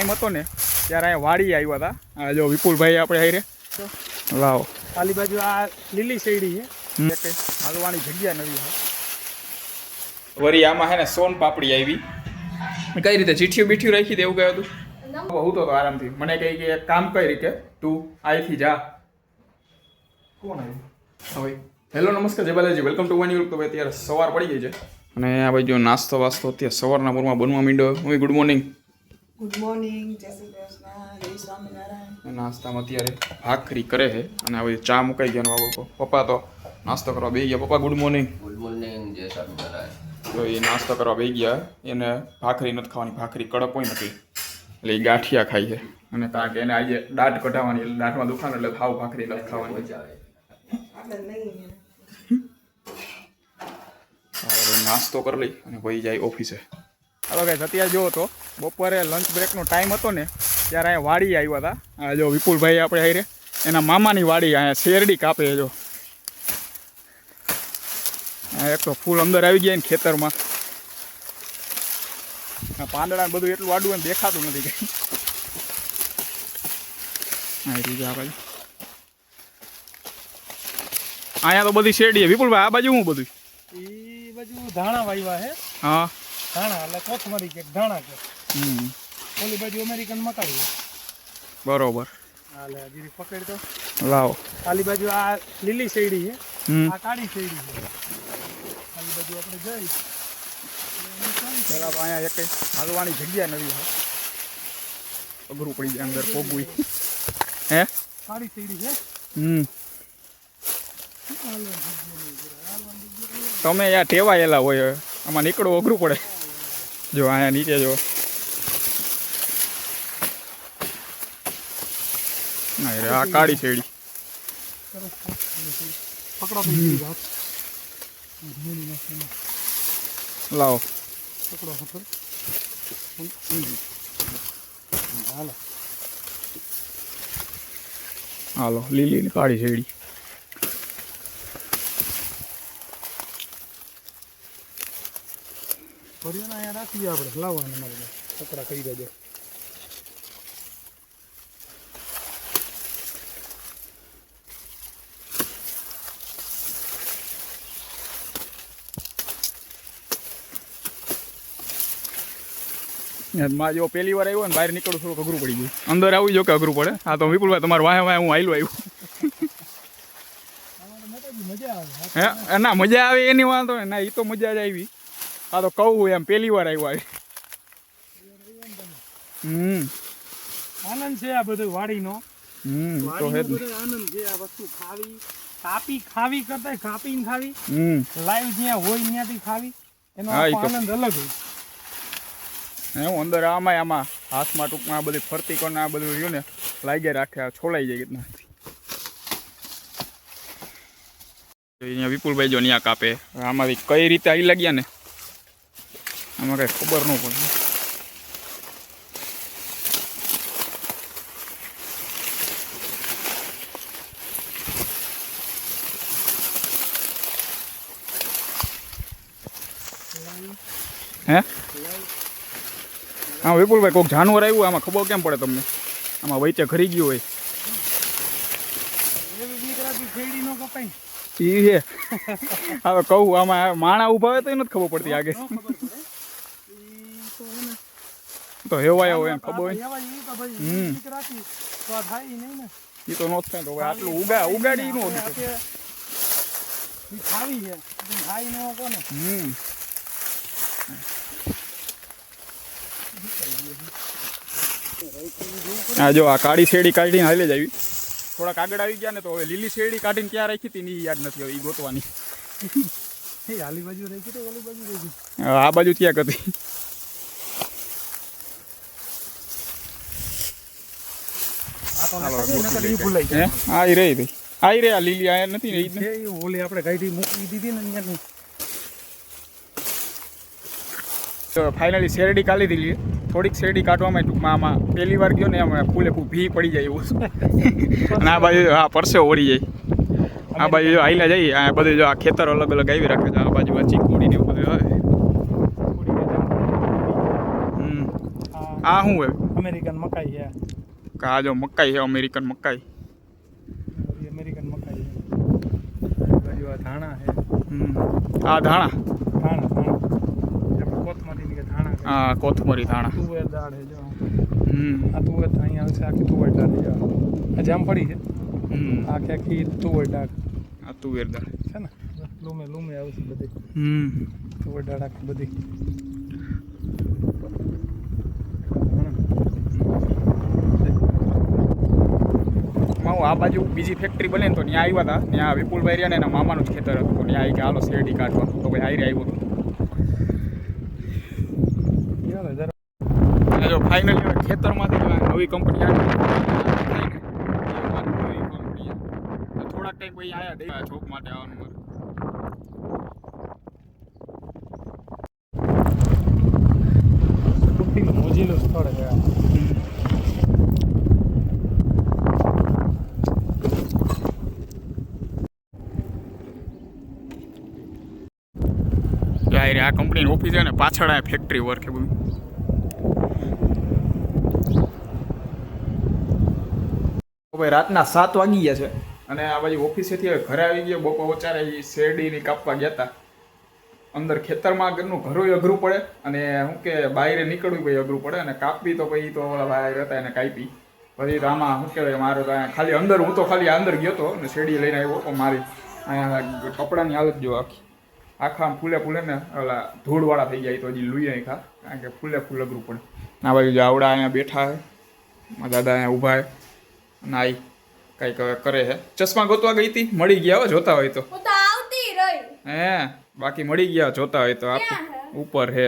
Time હતો ને ત્યારે અહીંયા વાડી આવ્યા હતા. આ જો વિપુલભાઈ આપણે હારે લાવો ખાલી બાજુ આ લીલી શેરડી છે હાલવાની જગ્યા નવી છે. વરી આમાં હે ને સોન પાપડી આવી. કઈ રીતે ચીઠીઓ બીઠીઓ રાખી દે એવું કહ્યું હતું. હું તો આરામથી મને કહી કે એક કામ કરી કે તું અહીંથી જા. કોણ આવ્યું હવે? હેલો નમસ્કાર જય Balaji, welcome to one you. તો ભાઈ અત્યારે સવાર પડી ગઈ છે અને આ ભાઈ જો નાસ્તો વાસ્તો અત્યારે સવારના પૂરમાં બનવા માંડ્યો. હવે ગુડ મોર્નિંગ. ગુડ મોર્નિંગ, જય શ્રી કૃષ્ણ, જય સ્વામિનારાયણ. નાસ્તામાં અત્યારે ભાખરી કરે છે અને હવે ચા મુકાઈ ગયો બાબો. પપ્પા તો નાસ્તો કરવા બેસી ગયા. પપ્પા ગુડ મોર્નિંગ. ગુડ મોર્નિંગ, જય સ્વામિનારાયણ. તો એ નાસ્તો કરવા બેસી ગયા. એને ભાખરી નથી ખાવાની, ભાખરી કડક હોય નથી એટલે એ ગાંઠિયા ખાઈ છે. અને કારણ કે એને આજે દાંત કઢાવવાની એટલે દાંતમાં દુખાન એટલે ખાવ ભાખરી નથી ખાવાની. નાસ્તો કરી લઈ અને ભાઈ જાય ઓફિસે. હાલો ગાઈસ, અત્યારે જો તો બપોરે લંચ બ્રેકનો ટાઈમ હતો ને ત્યારે અહીંયા વાડી આવ્યા હતા. આ જો વિપુલભાઈ આપણે હારે એના મામાની વાડી અહીંયા શેરડી કાપે. જો એક તો ફૂલ અંદર આવી ગયા ને ખેતરમાં. પાંદડા બધું એટલું આડું એમ દેખાતું નથી કઈ. હા એ રીતે આ બાજુ અહીંયા તો બધી શેરડી. વિપુલભાઈ આ બાજુ હું બધું એ બાજુ ધાણા વાવ્યા હે. હા ધાણા એટલે કોથમરી કે ધાણા કે. ઓલી બાજુ અમેરિકન મકાઈ. બરોબર. હાલે હજી પકડ તો લાવો. ખાલી બાજુ આ લીલી શેરડી છે, હમ આ કાળી શેરડી છે. ખાલી બાજુ આપણે જઈ પેલા અહીંયા એક હાલવાની જગ્યા નવી છે. અઘરું પડી જાય અંદર પોગવી. હે કાળી શેરડી છે. તમે યાર ટેવાયેલા હોય, આમાં નીકળવું અઘરું પડે. જો અહીંયા નીચે જો આ કાળી શેરડી. પકડો લાવો પકડો હાલો હાલો લીલી ને કાળી શેરડી. ભર્યો અહીંયા રાખીએ આપણે. લાવવાને મારે પકડા કરી દેજો. માં જો પહેલી વાર આવ્યો ને બહાર નીકળવું થોડુંક અઘરું પડી ગયું. અંદર આવી જો કે અઘરું પડે. હા તો વિપુલભાઈ તમારે વાહે વાહે હું આયલું આવ્યું. મજા આવે. હે ના મજા આવે એની વાંધો ને. ના એ તો મજા જ આવી. હા તો કહું એમ પહેલી વાર આવ્યો આવી. આનંદ છે આ બધું વાડીનો. તો હે જ. આનંદ છે આ વસ્તુ ખાવી, ખાવી કરતા કાપીને ખાવી, લાઈવ જ્યાં હોય ત્યાંથી ખાવી, એનો આનંદ અલગ હોય. હું અંદર આમાં હાથમાં ટૂંકમાં આ બધી ફરતી કોને આ બધું રહ્યું ને લાગ્યા રાખે છોલાઈ જાય કેટલા. અહીંયા વિપુલભાઈ જો ત્યાં કાપે. આમાંથી કઈ રીતે આવી લાગ્યા ને આમાં કઈ ખબર ન પડે. હે હા વિપુલભાઈ કોઈક જાનવર આવ્યું આમાં ખબર કેમ પડે તમને? આમાં વચ્ચે ઘરી ગયું હોય એ છે. હવે કહું આમાં માણા ઊભા હોય તો એ નથી ખબર પડતી આગે. તો હેવાય હોય એમ ખબર હોય. એ તો નો થાય. તો હવે આટલું ઉગાડી નો ખાવી છે ખાઈ ન કોને. હા જો આ કાળી શેરડી કાઢીને હાલે જ આવી. થોડાક આગળ આવી ગયા ને તો હવે લીલી શેરડી કાઢીને ક્યાં રાખી હતી ને એ યાદ નથી. હવે એ ગોતવાની. આલી બાજુ રાખી તો ઓલી બાજુ રાખી. આ બાજુ ક્યાંક હતી. હા એ રહી ભાઈ. આ રે આ લીલી આ નથી ને એ ઓલી આપણે ગાડી મૂકી દીધી ને ત્યાંની. તો ફાઇનલી શેરડી કાઢી દીધી. થોડીક શેરડી કાઢવામાં ટૂંકમાં આમાં પહેલી વાર ગયો ને એમ ફૂલે ફૂલ ભી પડી જાય એવું. અને આ બાજુ હા પરસેવો ઓળી જાય. આ બાજુ જો હાઈલા જઈએ આ બધું જો આ ખેતર અલગ અલગ આવી રાખે છે. આ બાજુ આ ચીકુડી ને એવું બધું આવે. આ શું હોય? અમેરિકન મકાઈ છે આ જો મકાઈ છે, અમેરિકન મકાઈ. અમેરિકન મકાઈ છે. બાજુ આ ધાણા છે. આ ધાણા, ધાણા આપણે કોથમરી કે ધાણા છે. હા કોથમરી ધાણા. તુવેર દાળ છે જો. આ તુવેર અહીંયા આવશે આખી તુવેર દાળ છે. આ જામફળી છે. આખી તુવેર દાળ. આ તુવેર દાળ છે ને લૂમે આવશે બધી. તુવેર દાળ આખી બધી. આ બાજુ બીજી ફેક્ટરી બને ને તો ત્યાં આવ્યા હતા. ત્યાં વિપુલભાઈ રહ્યા ને એના મામાનું જ ખેતર હતું. તો ત્યાં આવી કે હાલો શેરડી કાઢવા. તો ભાઈ હારી આવ્યો હતો. અને જો ફાઇનલી હવે ખેતરમાંથી નવી કંપની આવી થોડાક ટાઈમ પછી આવ્યા દે જોબ માટે આવવાનું મારે. મોજીલું સ્થળ છે. આ કંપનીની ઓફિસ છે ને પાછળ આ ફેક્ટરી વર્ક એ બધું. ભાઈ રાતના 7 વાગી ગયા છે અને આ બાજુ ઓફિસેથી હવે ઘરે આવી ગયો. બપોર ઓચારે શેરડીની કાપવા ગયા હતા. અંદર ખેતરમાં ઘરનું ઘરોય અઘરું પડે અને શું કે બહાર નીકળવું ભાઈ અઘરું પડે અને કાપવી તો ભાઈ તો ઓલા બહાર હતા એને કાપી. પછી તો આમાં શું કહેવાય મારે તો ખાલી અંદર હું તો ખાલી અંદર ગયો હતો અને શેરડી લઈને આવ્યો પણ મારી અહીંયા કપડાની હાલત જો આખી આખા ફૂલે ને ઓલા ધૂળવાળા થઈ ગયા. તો હજી લુઈ નહીં ખા કારણ કે ફૂલે અઘરું પડે. આ બાજુ જો આવડા અહીંયા બેઠા છે, મારા દાદા અહીંયા ઊભા છે અને આઈ કંઈક કરે છે. ચશ્મા ગોતવા ગઈ હતી, મળી ગયા જોતા હોય તો. હે બાકી મળી ગયા જોતા હોય તો ઉપર હે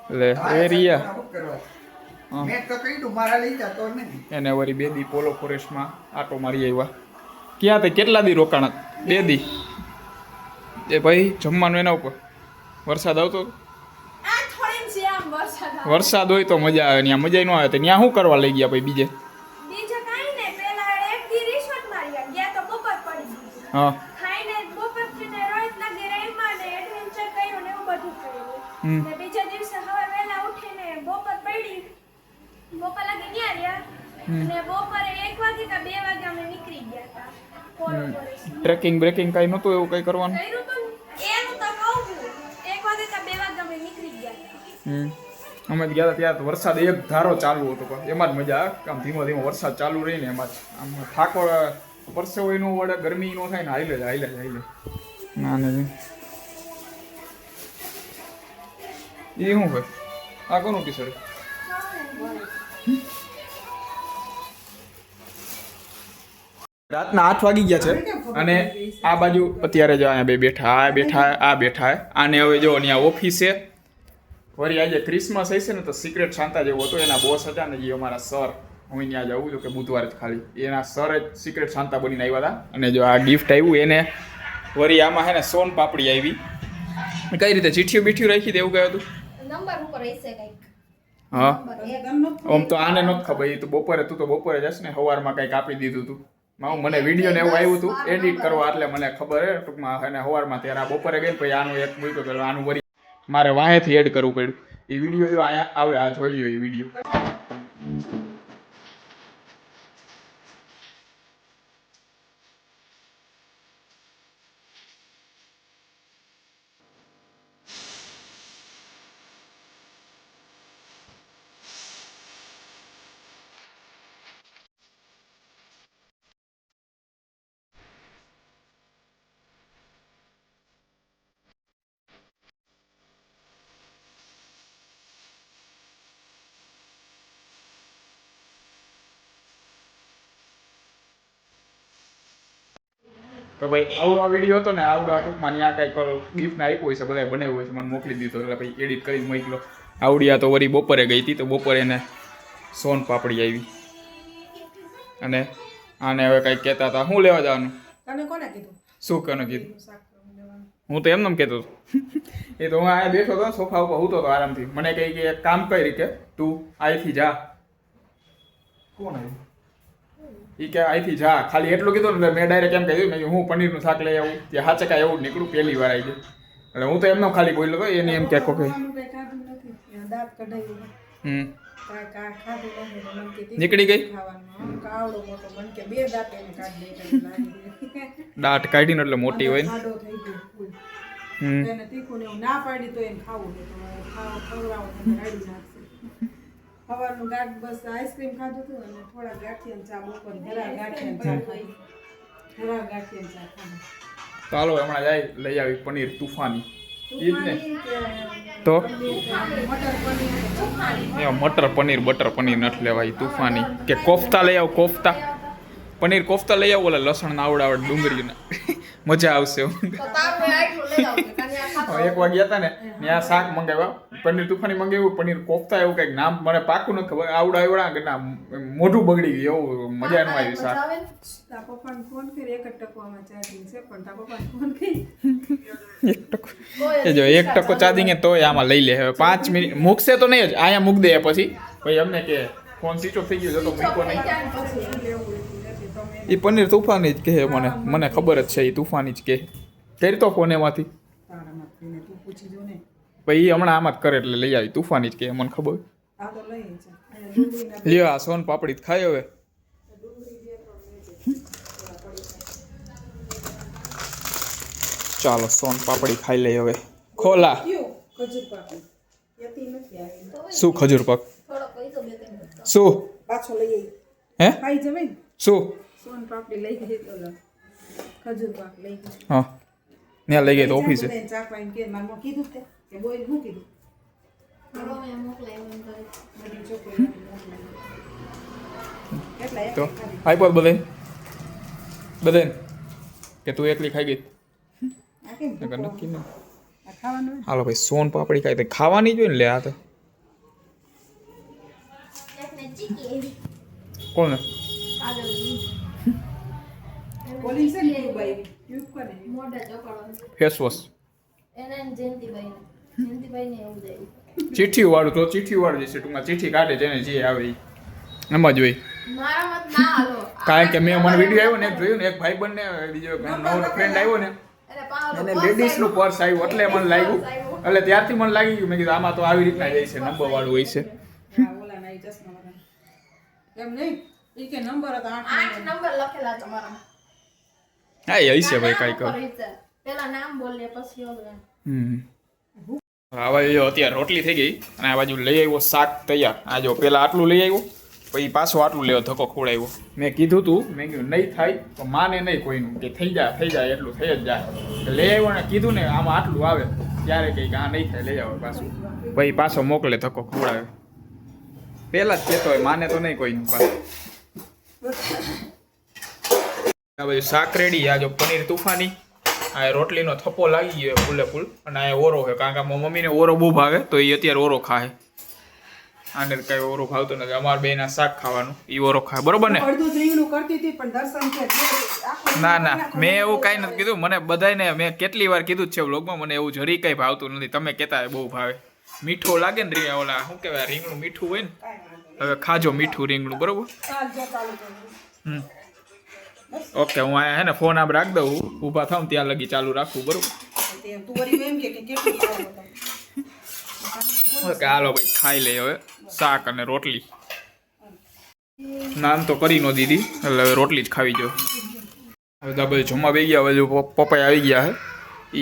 એટલે એ રિયા એને વળી 2 દી પોલો ફોરેસ્ટમાં આટો મારી આવ્યા. ક્યાં તે કેટલા દી રોકાણા? 2 દી. એ ભાઈ જમવાનું એના ઉપર. વરસાદ આવતો વરસાદ હોય તો મજા આવે. ત્યાં મજા ન આવે તો ત્યાં શું કરવા લઈ ગયા ભાઈ બીજે? હા ટ્રેકિંગ બ્રેકિંગ કઈ નતું એવું કઈ કરવાનું? અમે ગયા હતા ત્યારે વરસાદ એક ધારો ચાલુ હતો પણ એમાં જ મજા આવે. આમ ધીમો ધીમો વરસાદ ચાલુ રહીને એમાં જ આમ થાકો પરસેવો એનો વડે ગરમી નો થાય ને હાઈલે ના ને એ શું ભાઈ આ કોનું ટી શર્ટ? રાતના 8 વાગી ગયા છે અને આ બાજુ અત્યારે જો અહીંયા બેઠા આને હવે જો અહીંયા ઓફિસ છે. વળી આજે ક્રિસમસ હશે ને તો સિક્રેટ સાંતા જેવું હતું. એના બોસ હતા ને જે અમારા સર, હું ત્યાં જવું છું કે બુધવારે જ ખાલી એના સર જ સિક્રેટ સાંતા બનીને આવ્યા હતા. અને જો આ ગિફ્ટ આવ્યું એને વળી આમાં હે ને સોન પાપડી આવી. કઈ રીતે ચીઠીઓ બીઠીઓ રાખી દે એવું કહ્યું હતું. હા આમ તો આને નથી ખબર. એ તો બપોરે તું તો બપોરે જશ ને સવારમાં કંઈક આપી દીધું હતું. મને વિડીયો ને એવું આવ્યું હતું એડિટ કરવા એટલે મને ખબર હે ટૂંકમાં અને સવારમાં ત્યારે આ બપોરે ગઈ પછી આનું એક મૂક્યો તો આનું વળી મારે વાંહેથી એડ કરવું પડ્યું. એ વિડીયો અહીંયા આવે આ જોઈ લ્યો એ વિડીયો. તો ભાઈ આવડો વિડીયો હતો ને આવડો ટૂંકમાં ત્યાં કંઈક ગિફ્ટને આપ્યું હોય છે બધાએ બનાવ્યું હોય છે મને મોકલી દીધો એટલે ભાઈ એડિટ કરીને મોકલો. આવડિયા તો વળી બપોરે ગઈ હતી તો બપોરે એને સોન પાપડી આવી અને આને હવે કંઈક કહેતા હતા શું લેવા જવાનું? તને કોને કીધું? શું કોને કીધું? હું તો એમને કહેતો હતો. એ તો હું અહીંયા બેઠો હતો સોફા ઉપર સૂતો હતો આરામથી. મને કહી કે એક કામ કરી કે તું અહીંથી જા. કોણ આવ્યું? એ કે અહીંથી જા ખાલી એટલું કીધું ને મેં ડાયરેક્ટ એમ કહ્યું મેં હું પનીરનું શાક લઈ આવું ત્યાં હાચે કાંઈ એવું નીકળું પહેલી વાર આવી ગયું એટલે હું તો એમનો ખાલી બોલ્યો હતો એને એમ કે દાંત કઢાવી ખાધું નથી તો મને કે નીકળી ગઈ ખાવાનું કાવડો મોટો મને કે 2 દાંત એને કાઢી દે દાંત કાઢીને એટલે મોટી હોય ને ખાડો થઈ ગયો ફૂલ હમ એને તીખું ને એવું ના પાડી તો એને ખાવું નહીં તો ખવડાવો તો રાડી નાખશે સવારનું ગાંઠ બસ આઈસ્ક્રીમ ખાધું હતું અને થોડા ગાંઠિયા ચા બપોર ઘરા ગાંઠિયા ચા ખાધી ઘરા ગાંઠિયા ચા ખાધી ચાલો હમણાં જાય લઈ આવી પનીર તુફાની ઈ જ ને તો મટર પનીર બટર પનીર નથી લેવાય તુફાની કે કોફતા લઈ આવ કોફતા પનીર કોફતા લઈ આવો ઓલા લસણ ના આવડાવડ ડુંગળીના મજા આવશે એક વાર ગયા હતા ને ત્યાં શાક મંગાવ્યા પનીર તુફાની મંગાવ્યું પનીર કોફતા એવું કંઈક નામ મને પાકું નથી ખબર આવડા કે ના મોઢું બગડી ગયું એવું મજા ન આવી શાક તારા પપ્પાને ફોન કરી 1 ટકોમાં ચાર્જિંગ છે પણ તારા પપ્પાને ફોન કરી 1 ટકો એ જો 1 ટકો ચાર્જિંગ તોય આમાં લઈ લે હવે 5 મિનિટ મૂકશે તો નહીં જ અહીંયા મૂક દે પછી ભાઈ અમને કે ફોન સ્વિચ ઓફ થઈ ગયો તો મૂકો નહીં એ પનીર તુફાની જ કહે મને ખબર જ છે એ તુફાની જ કહે કરી તો ફોન એમાંથી તું પૂછી જો ને ભાઈ એ હમણાં આમાં જ કરે એટલે લઈ આવી તુફાની જ કહે મને ખબર આ તો લઈ છે લ્યો આ સોન પાપડી જ ખાય હવે ચાલો સોન પાપડી ખાઈ લઈ હવે ખોલા ખજૂર પાક યતી નથી આવી શું ખજૂર પાક શું પાછો લઈ આવી હે ખાઈ જમે ને શું સોન પાપડી લઈ ગઈ તો ખજૂર પાક લઈ ગઈ હા ત્યાં લઈ ગઈ તો ઓફિસે ચા પાઈને કે મારે કીધું તે કે બોય હું કીધું બધી છોકરી કેટલા તો આઈપોદ બધે કે તું એકલી ખાઈ ગઈ આ કેમ નકર નક્કી નહીં આ ખાવાનું હાલો ભાઈ સોન પાપડી ખાઈ તો ખાવાની જોઈએ ને લે આ તો કોણ બોલી છે ને ભાઈ ટ્યુબ કોને ફેસ વોશ ચીઠી વાળું તો ચીઠી વાળું જશે ટૂંકમાં ચીઠી કાઢે જેને જે આવે એ એમાં જ હોય કારણ કે મેં મને વિડીયો આવ્યો ને એક જોયું ને એક ભાઈ બંને બીજો નવો ફ્રેન્ડ આવ્યો ને એને લેડીઝનું પર્સ આવ્યું એટલે મને લાગ્યું એટલે ત્યારથી મને લાગી ગયું મેં કીધું આમાં તો આવી રીતના જાય છે નંબર વાળું હોય છે હા ઓલા ના ચશ્મા વાળા એમ નહીં ઈ કે નંબર હતા 8 નંબર લખેલા તમારા હા એ હશે ભાઈ કાંઈ કર પેલા નામ બોલ લે પછી ઓલું હવે જો અત્યારે રોટલી થઈ ગઈ અને આ બાજુ લઈ આવ્યો શાક તૈયાર આ જો પેલા આટલું લઈ આવ્યો પછી પાછો આટલું લેવો ધક્કો ખવડાવ્યો મેં કીધું તું મેં કીધું નહીં થાય તો માને નહીં કોઈનું કે થઈ જાય એટલું થઈ જ જાય લઈ આવ્યો ને કીધું ને આમાં આટલું આવે ત્યારે કંઈક આ નહીં થાય લઈ આવે પાછું પછી પાછો મોકલે ધક્કો ખવડાવે પહેલા જ કહેતો હોય માને તો નહીં કોઈનું પાછું આ બાજુ શાક રેડી આ જો પનીર તુફાની આ રોટલીનો થપ્પો લાગી ગયો ફૂલે ફૂલ અને આ ઓરો છે કારણ કે મારી મમ્મીને ઓરો બહુ ભાવે તો એ અત્યારે ઓરો ખાય આને કઈ ઓરો ભાવતો નથી અમારા બેના શાક ખાવાનું એ ઓરો ખાય બરોબર ને અડધું રીંગણું કરતી હતી પણ દર્શન છે ના મેં એવું કાંઈ નથી કીધું મને બધાને મેં કેટલી વાર કીધું જ છે વ્લોગમાં મને એવું જરી કંઈ ભાવતું નથી તમે કહેતા બહુ ભાવે મીઠો લાગે ને ઓલા શું કહેવાય રીંગણું મીઠું હોય ને હવે ખાજો મીઠું રીંગણું બરોબર ઓકે હું અહીંયા હે ને ફોન આમ રાખી દઉં ઊભા થાઉં ત્યાં લગી ચાલુ રાખવું બરોબર તું વળી એમ કે કેટલું ખાવું ઓકે હાલો ભાઈ ખાઈ લઈએ હવે શાક અને રોટલી નાન તો કરી નો દીધી એટલે હવે રોટલી જ ખાવી જો હવે તો બધું જમવા બેસી ગયા બધું પપ્પા આવી ગયા હે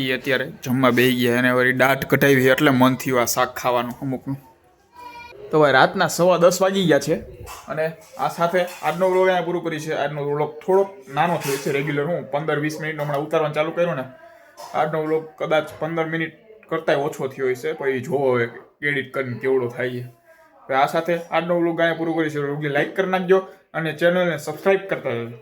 એ અત્યારે જમવા બેસી ગયા અને વળી દાંત કટાવી એટલે મન થયું આ શાક ખાવાનું અમુકનું તો ભાઈ રાતના 10:15 વાગી ગયા છે અને આ સાથે આજનો વ્લોગ અહીંયા પૂરું કરી છે આજનો વ્લોગ થોડોક નાનો થયો છે રેગ્યુલર હું 15-20 મિનિટનો હમણાં ઉતારવાનું ચાલુ કર્યું ને આજનો વ્લોગ કદાચ 15 મિનિટ કરતાંય ઓછો થયો હશે પછી જોવો હવે એડિટ કરીને કેવડો થાય છે આ સાથે આજનો વ્લોગ અહીંયા પૂરું કરી છે વ્લોગને લાઈક કરી નાખજો અને ચેનલને સબસ્ક્રાઈબ કરતા રહેજો